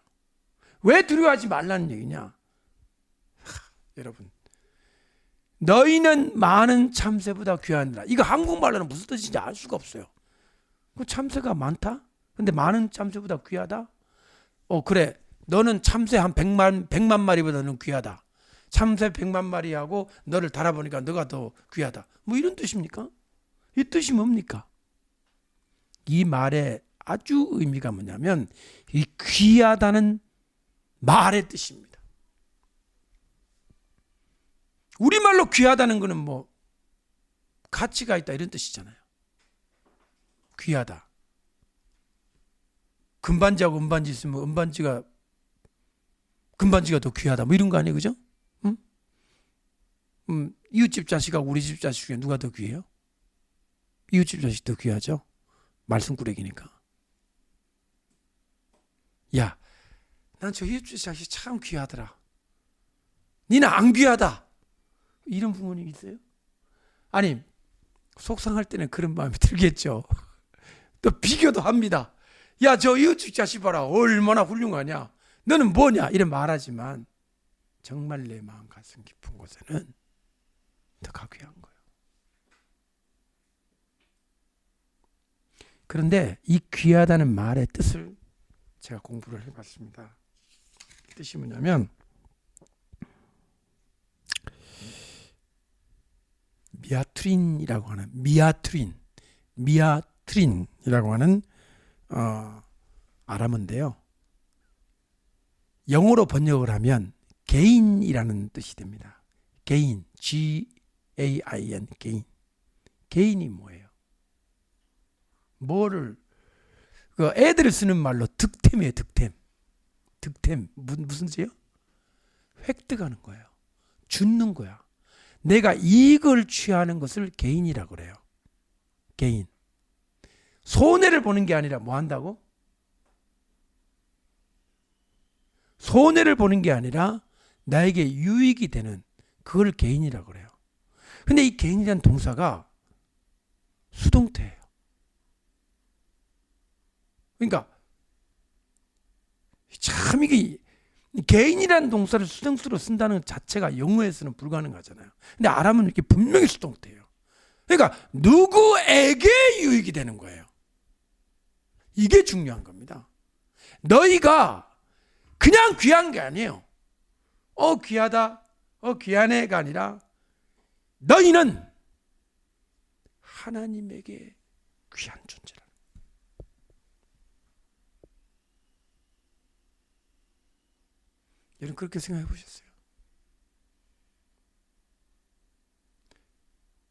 왜 두려워하지 말라는 얘기냐? 여러분, 너희는 많은 참새보다 귀하니라. 이거 한국말로는 무슨 뜻인지 알 수가 없어요. 참새가 많다? 근데 많은 참새보다 귀하다? 그래. 너는 참새 한 100만 마리보다는 귀하다. 참새 100만 마리하고 너를 달아보니까 너가 더 귀하다. 뭐 이런 뜻입니까? 이 뜻이 뭡니까? 이 말의 아주 의미가 뭐냐면 이 귀하다는 말의 뜻입니다. 우리말로 귀하다는 거는 뭐 가치가 있다 이런 뜻이잖아요. 귀하다. 금반지하고 은반지 있으면 금반지가 더 귀하다 뭐 이런 거 아니에요, 그죠? 응? 이웃집 자식하고 우리 집 자식 중에 누가 더 귀해요? 이웃집 자식 더 귀하죠? 말씀꾸러기니까. 야, 난 저 이웃집 자식 참 귀하더라. 니는 안 귀하다. 이런 부모님 있어요? 아니, 속상할 때는 그런 마음이 들겠죠. 또 비교도 합니다. 야, 저 이웃집 자식 봐라. 얼마나 훌륭하냐. 너는 뭐냐. 이런 말하지만 정말 내 마음 가슴 깊은 곳에는 더 귀한 거예요. 그런데 이 귀하다는 말의 뜻을 제가 공부를 해봤습니다. 뜻이 뭐냐면 미아트린이라고 하는 미아트린이라고 하는 아람어인데요. 영어로 번역을 하면 개인이라는 뜻이 됩니다. 개인, G-A-I-N, 개인. 개인이 뭐예요? 뭐를 애들을 쓰는 말로 득템이에요. 득템 무슨 뜻이에요? 획득하는 거예요. 주는 거야. 내가 이익을 취하는 것을 개인이라고 그래요. 개인. 손해를 보는 게 아니라 뭐 한다고? 손해를 보는 게 아니라 나에게 유익이 되는 그걸 개인이라고 그래요. 근데 이 개인이라는 동사가 수동태예요. 그러니까 참 이게 개인이라는 동사를 수동태로 쓴다는 것 자체가 영어에서는 불가능하잖아요. 근데 아람은 이렇게 분명히 수동태예요. 그러니까 누구에게 유익이 되는 거예요. 이게 중요한 겁니다. 너희가 그냥 귀한 게 아니에요. 귀하다, 귀하네가 아니라 너희는 하나님에게 귀한 존재라. 여러분 그렇게 생각해 보셨어요?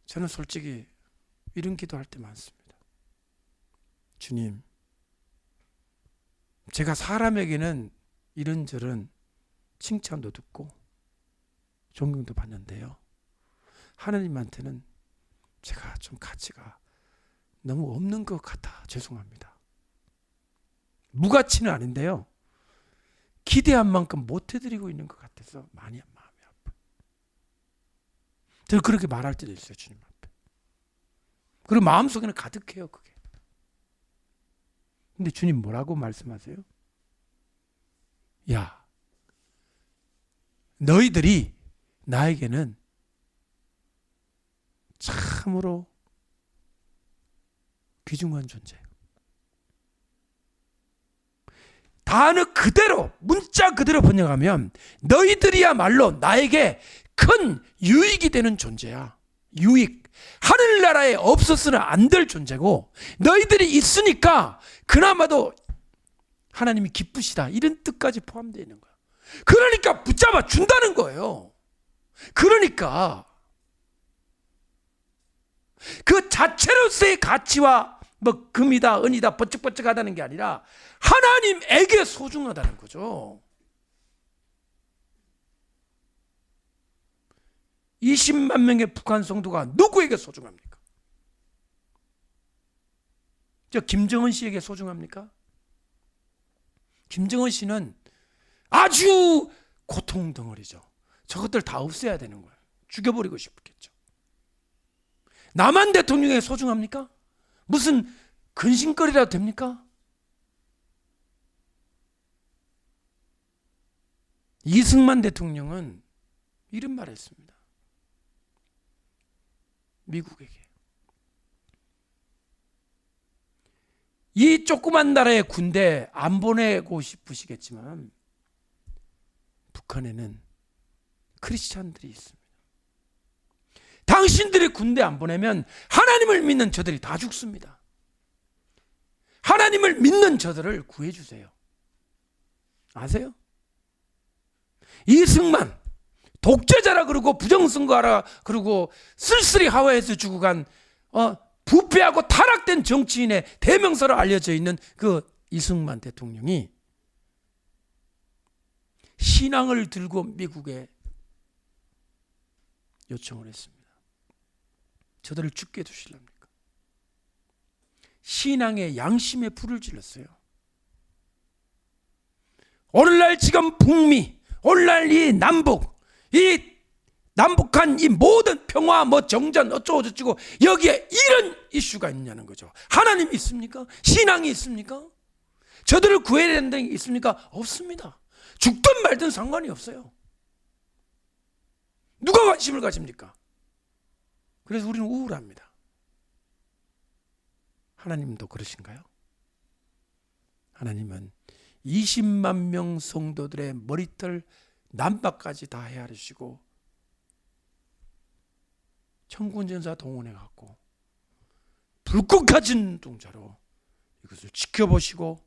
저는 솔직히 이런 기도할 때 많습니다. 주님, 제가 사람에게는 이런저런 칭찬도 듣고 존경도 받는데요, 하나님한테는 제가 좀 가치가 너무 없는 것 같아 죄송합니다. 무가치는 아닌데요, 기대한 만큼 못 해드리고 있는 것 같아서 많이 마음이 아파요. 저는 그렇게 말할 때도 있어요, 주님 앞에. 그리고 마음속에는 가득해요, 그게. 근데 주님 뭐라고 말씀하세요? 야, 너희들이 나에게는 참으로 귀중한 존재예요. 단어 그대로, 문자 그대로 번역하면 너희들이야말로 나에게 큰 유익이 되는 존재야. 유익. 하늘나라에 없어서는 안 될 존재고, 너희들이 있으니까 그나마도 하나님이 기쁘시다, 이런 뜻까지 포함되어 있는 거야. 그러니까 붙잡아 준다는 거예요. 그러니까 그 자체로서의 가치와 뭐 금이다 은이다 번쩍번쩍하다는 게 아니라 하나님에게 소중하다는 거죠. 20만 명의 북한 성도가 누구에게 소중합니까? 저 김정은 씨에게 소중합니까? 김정은 씨는 아주 고통 덩어리죠. 저것들 다 없애야 되는 거예요. 죽여버리고 싶겠죠. 남한 대통령에게 소중합니까? 무슨 근심거리라도 됩니까? 이승만 대통령은 이런 말을 했습니다. 미국에게. 이 조그만 나라의 군대 안 보내고 싶으시겠지만 북한에는 크리스찬들이 있습니다. 당신들이 군대 안 보내면 하나님을 믿는 저들이 다 죽습니다. 하나님을 믿는 저들을 구해주세요. 아세요? 이승만 독재자라 그러고 부정선거하라 그러고 쓸쓸히 하와이에서 죽어간 부패하고 타락된 정치인의 대명사로 알려져 있는 그 이승만 대통령이 신앙을 들고 미국에 요청을 했습니다. 저들을 죽게 두시렵니까? 신앙의 양심에 불을 질렀어요. 오늘날 지금 북미, 오늘날 이 남북, 이 남북한 이 모든 평화, 뭐 정전 어쩌고 저쩌고 여기에 이런 이슈가 있냐는 거죠. 하나님이 있습니까? 신앙이 있습니까? 저들을 구해야 된다는 게 있습니까? 없습니다. 죽든 말든 상관이 없어요. 누가 관심을 가집니까? 그래서 우리는 우울합니다. 하나님도 그러신가요? 하나님은 20만 명 성도들의 머리털 남바까지 다 헤아리시고 천군전사 동원해 갖고 불꽃 같은 눈동자로 이것을 지켜보시고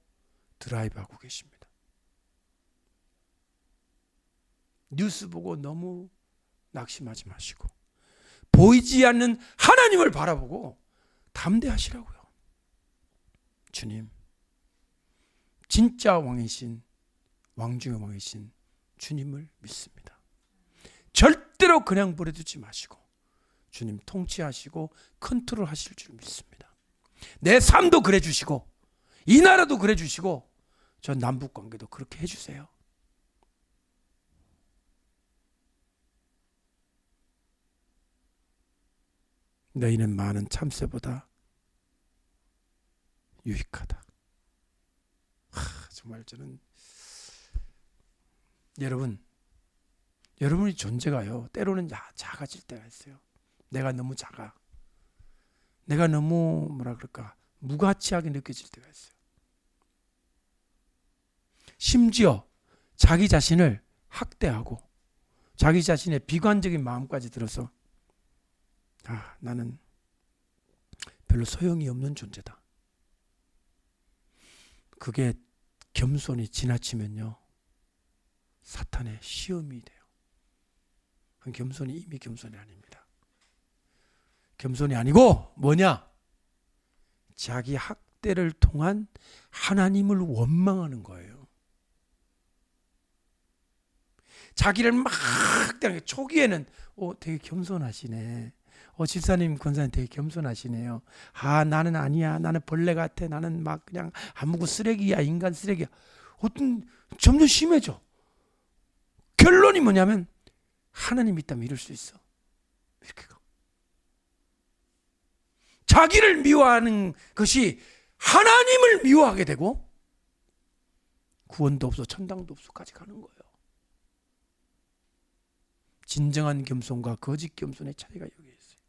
드라이브하고 계십니다. 뉴스 보고 너무 낙심하지 마시고 보이지 않는 하나님을 바라보고 담대하시라고요. 주님, 진짜 왕이신, 왕 중의 왕이신 주님을 믿습니다. 절대로 그냥 버려두지 마시고 주님 통치하시고 컨트롤 하실 줄 믿습니다. 내 삶도 그래 주시고 이 나라도 그래 주시고 저 남북 관계도 그렇게 해주세요. 너희는 많은 참새보다 유익하다. 정말 저는 여러분의 존재가요 때로는 작아질 때가 있어요. 내가 너무 작아. 내가 너무 무가치하게 느껴질 때가 있어요. 심지어 자기 자신을 학대하고 자기 자신의 비관적인 마음까지 들어서 나는 별로 소용이 없는 존재다. 그게 겸손이 지나치면요 사탄의 시험이 돼요. 겸손이 이미 겸손이 아닙니다. 겸손이 아니고 뭐냐? 자기 학대를 통한 하나님을 원망하는 거예요. 자기를 막 초기에는 되게 겸손하시네. 집사님, 권사님 되게 겸손하시네요. 나는 아니야. 나는 벌레 같아. 나는 막 그냥 아무고 쓰레기야. 인간 쓰레기야. 어떤 점점 심해져. 결론이 뭐냐면 하나님 있다면 이럴 수 있어. 이렇게 가. 자기를 미워하는 것이 하나님을 미워하게 되고 구원도 없어 천당도 없어까지 가는 거예요. 진정한 겸손과 거짓 겸손의 차이가 여기에 있어요.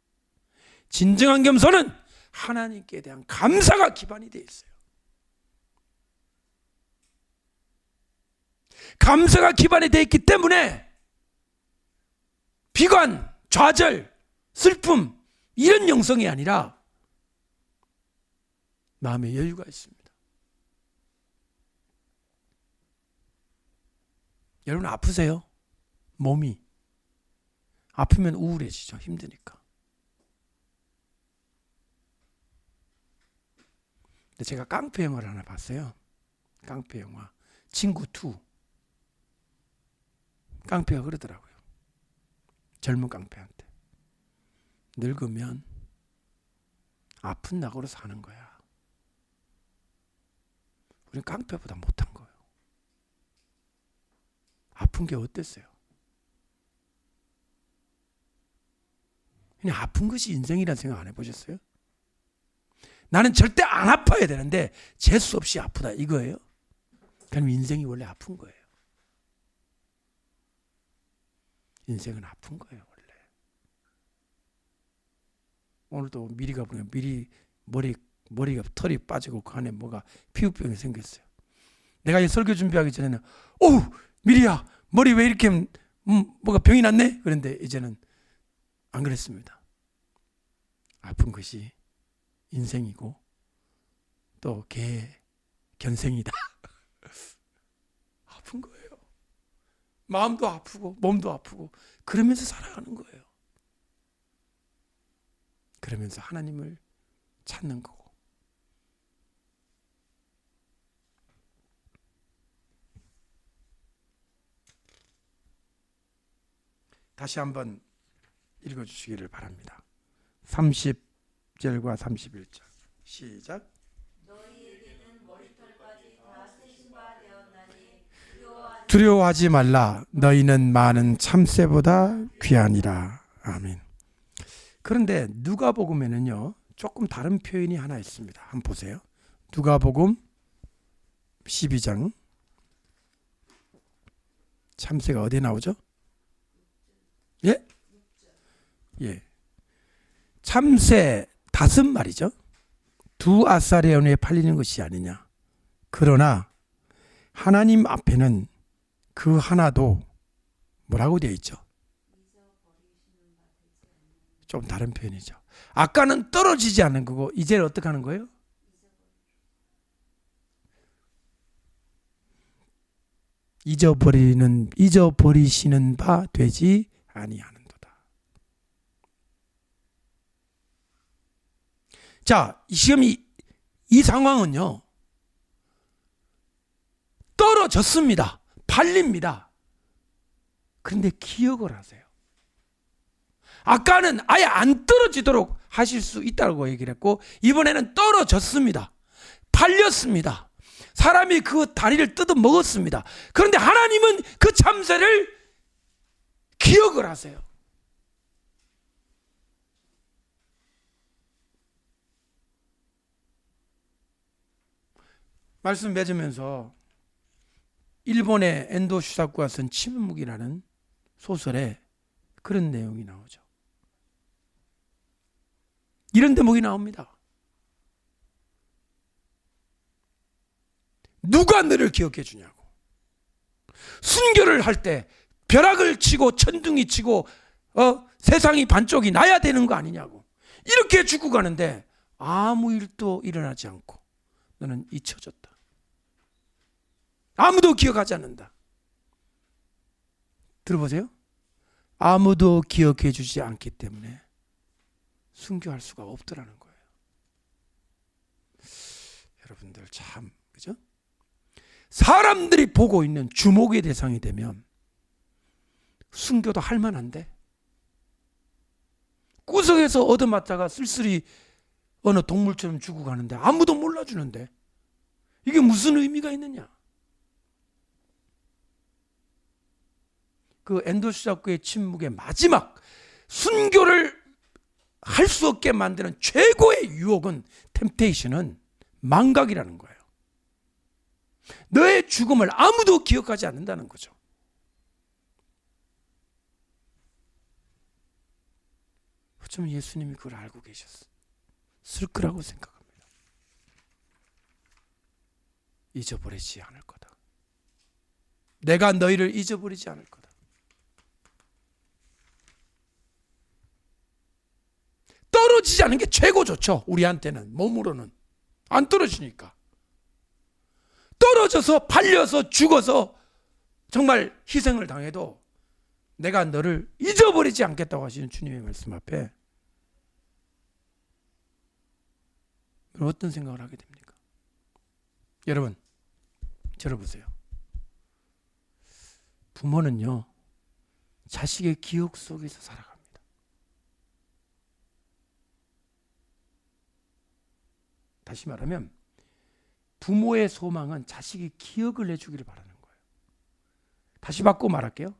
진정한 겸손은 하나님께 대한 감사가 기반이 되어 있어요. 감사가 기반이 되어 있기 때문에 비관, 좌절, 슬픔 이런 영성이 아니라 마음의 여유가 있습니다. 여러분 아프세요? 몸이 아프면 우울해지죠. 힘드니까. 근데 제가 깡패 영화를 하나 봤어요. 깡패 영화 친구 2. 깡패가 그러더라고요. 젊은 깡패한테 늙으면 아픈 낙으로 사는 거야. 우리는 깡패보다 못한 거예요. 아픈 게 어땠어요? 그냥 아픈 것이 인생이라는 생각 안 해보셨어요? 나는 절대 안 아파야 되는데 재수 없이 아프다 이거예요? 그럼 인생이 원래 아픈 거예요. 인생은 아픈 거예요 원래. 오늘도 미리가 보면 미리 머리가 털이 빠지고 그 안에 뭐가 피부병이 생겼어요. 내가 이 설교 준비하기 전에는 미리야 머리 왜 이렇게 뭐가 병이 났네? 그런데 이제는 안 그랬습니다. 아픈 것이 인생이고 또 개의 견생이다. 아픈 거예요. 마음도 아프고 몸도 아프고 그러면서 살아가는 거예요. 그러면서 하나님을 찾는 거고. 다시 한번 읽어주시기를 바랍니다. 30절과 31절 시작. 너희에게는 머리털까지 다 쓰신 바 되었나니 두려워하지 말라. 너희는 많은 참새보다 귀하니라. 아멘. 그런데 누가복음에는요 조금 다른 표현이 하나 있습니다. 한번 보세요. 누가복음 12장 참새가 어디에 나오죠? 예? 예. 참새 5마리죠. 2아사레온에 팔리는 것이 아니냐. 그러나 하나님 앞에는 그 하나도 뭐라고 되어 있죠? 좀 다른 표현이죠. 아까는 떨어지지 않는 거고 이제는 어떻게 하는 거예요? 잊어버리시는 바 되지 아니하는도다. 자, 지금 이 상황은요 떨어졌습니다. 팔립니다. 그런데 기억을 하세요. 아까는 아예 안 떨어지도록 하실 수 있다고 얘기를 했고 이번에는 떨어졌습니다. 팔렸습니다. 사람이 그 다리를 뜯어 먹었습니다. 그런데 하나님은 그 참새를 기억을 하세요. 말씀 맺으면서 일본의 엔도 슈사쿠가 쓴 침묵이라는 소설에 그런 내용이 나오죠. 이런 대목이 나옵니다. 누가 너를 기억해 주냐고. 순교를 할 때 벼락을 치고 천둥이 치고 세상이 반쪽이 나야 되는 거 아니냐고. 이렇게 죽고 가는데 아무 일도 일어나지 않고 너는 잊혀졌다. 아무도 기억하지 않는다. 들어보세요. 아무도 기억해 주지 않기 때문에 순교할 수가 없더라는 거예요. 여러분들 참, 그죠? 사람들이 보고 있는 주목의 대상이 되면 순교도 할 만한데, 구석에서 얻어맞다가 쓸쓸히 어느 동물처럼 죽어가는데 아무도 몰라주는데 이게 무슨 의미가 있느냐? 그 앤더슈 침묵의 마지막 순교를 할 수 없게 만드는 최고의 유혹은, 템테이션은 망각이라는 거예요. 너의 죽음을 아무도 기억하지 않는다는 거죠. 어쩌면 예수님이 그걸 알고 계셨을 거라고 생각합니다. 잊어버리지 않을 거다. 내가 너희를 잊어버리지 않을 거다. 떨어지지 않은 게 최고 좋죠. 우리한테는, 몸으로는 안 떨어지니까. 떨어져서 팔려서 죽어서 정말 희생을 당해도 내가 너를 잊어버리지 않겠다고 하시는 주님의 말씀 앞에 어떤 생각을 하게 됩니까? 여러분, 저를 보세요. 부모는요, 자식의 기억 속에서 살아갑니다. 다시 말하면 부모의 소망은 자식이 기억을 해주기를 바라는 거예요. 다시 바꿔 말할게요.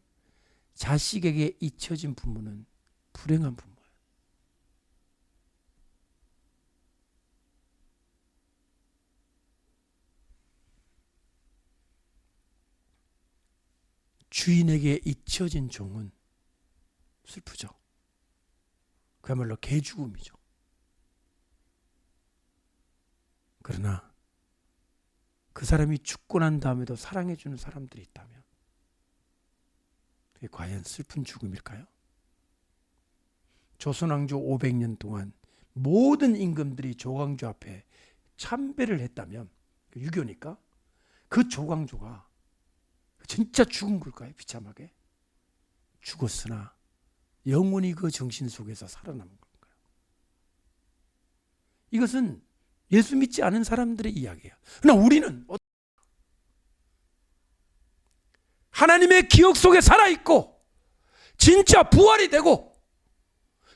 자식에게 잊혀진 부모는 불행한 부모예요. 주인에게 잊혀진 종은 슬프죠. 그야말로 개죽음이죠. 그러나 그 사람이 죽고 난 다음에도 사랑해주는 사람들이 있다면 그게 과연 슬픈 죽음일까요? 조선왕조 500년 동안 모든 임금들이 조광조 앞에 참배를 했다면, 유교니까, 그 조광조가 진짜 죽은 걸까요? 비참하게 죽었으나 영원히 그 정신 속에서 살아남은 걸까요? 이것은 예수 믿지 않은 사람들의 이야기예요. 그러나 우리는 하나님의 기억 속에 살아있고 진짜 부활이 되고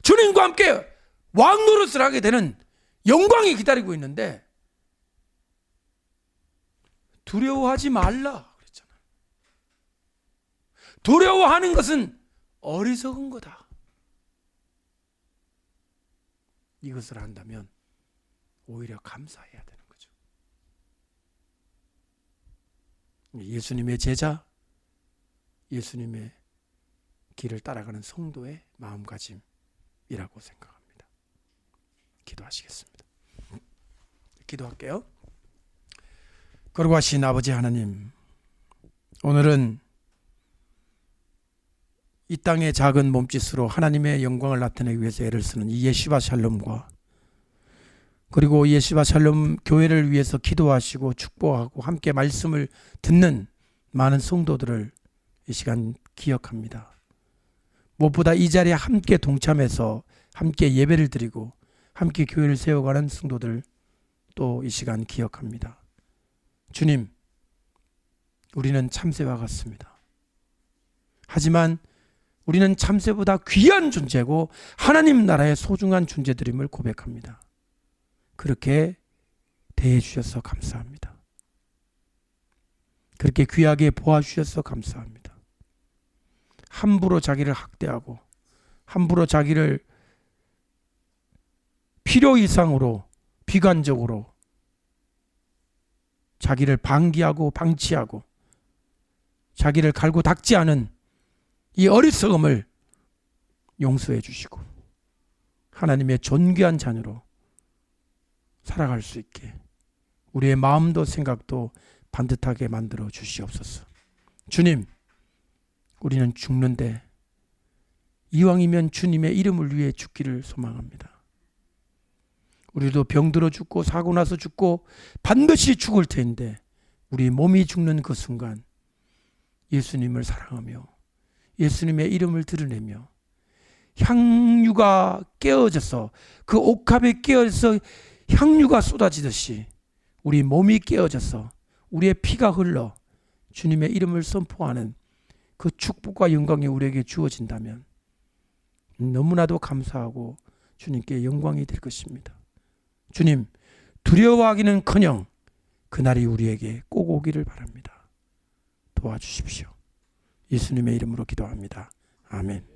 주님과 함께 왕노릇을 하게 되는 영광이 기다리고 있는데 두려워하지 말라 그랬잖아요. 두려워하는 것은 어리석은 거다. 이것을 한다면 오히려 감사해야 되는 거죠. 예수님의 제자, 예수님의 길을 따라가는 성도의 마음가짐이라고 생각합니다. 기도하시겠습니다. 기도할게요. 거룩하신 아버지 하나님, 오늘은 이 땅의 작은 몸짓으로 하나님의 영광을 나타내기 위해서 애를 쓰는 이 예시바 샬롬과, 그리고 예시바 샬롬 교회를 위해서 기도하시고 축복하고 함께 말씀을 듣는 많은 성도들을 이 시간 기억합니다. 무엇보다 이 자리에 함께 동참해서 함께 예배를 드리고 함께 교회를 세워가는 성도들 또 이 시간 기억합니다. 주님, 우리는 참새와 같습니다. 하지만 우리는 참새보다 귀한 존재고 하나님 나라의 소중한 존재들임을 고백합니다. 그렇게 대해 주셔서 감사합니다. 그렇게 귀하게 보아주셔서 감사합니다. 함부로 자기를 학대하고 함부로 자기를 필요 이상으로 비관적으로 자기를 방기하고 방치하고 자기를 갈고 닦지 않은 이 어리석음을 용서해 주시고 하나님의 존귀한 자녀로 살아갈 수 있게 우리의 마음도 생각도 반듯하게 만들어 주시옵소서. 주님, 우리는 죽는데 이왕이면 주님의 이름을 위해 죽기를 소망합니다. 우리도 병들어 죽고 사고 나서 죽고 반드시 죽을 텐데 우리 몸이 죽는 그 순간 예수님을 사랑하며 예수님의 이름을 드러내며 향유가 깨어져서 그 옥합에 깨어져서 향유가 쏟아지듯이 우리 몸이 깨어져서 우리의 피가 흘러 주님의 이름을 선포하는 그 축복과 영광이 우리에게 주어진다면 너무나도 감사하고 주님께 영광이 될 것입니다. 주님, 두려워하기는커녕 그날이 우리에게 꼭 오기를 바랍니다. 도와주십시오. 예수님의 이름으로 기도합니다. 아멘.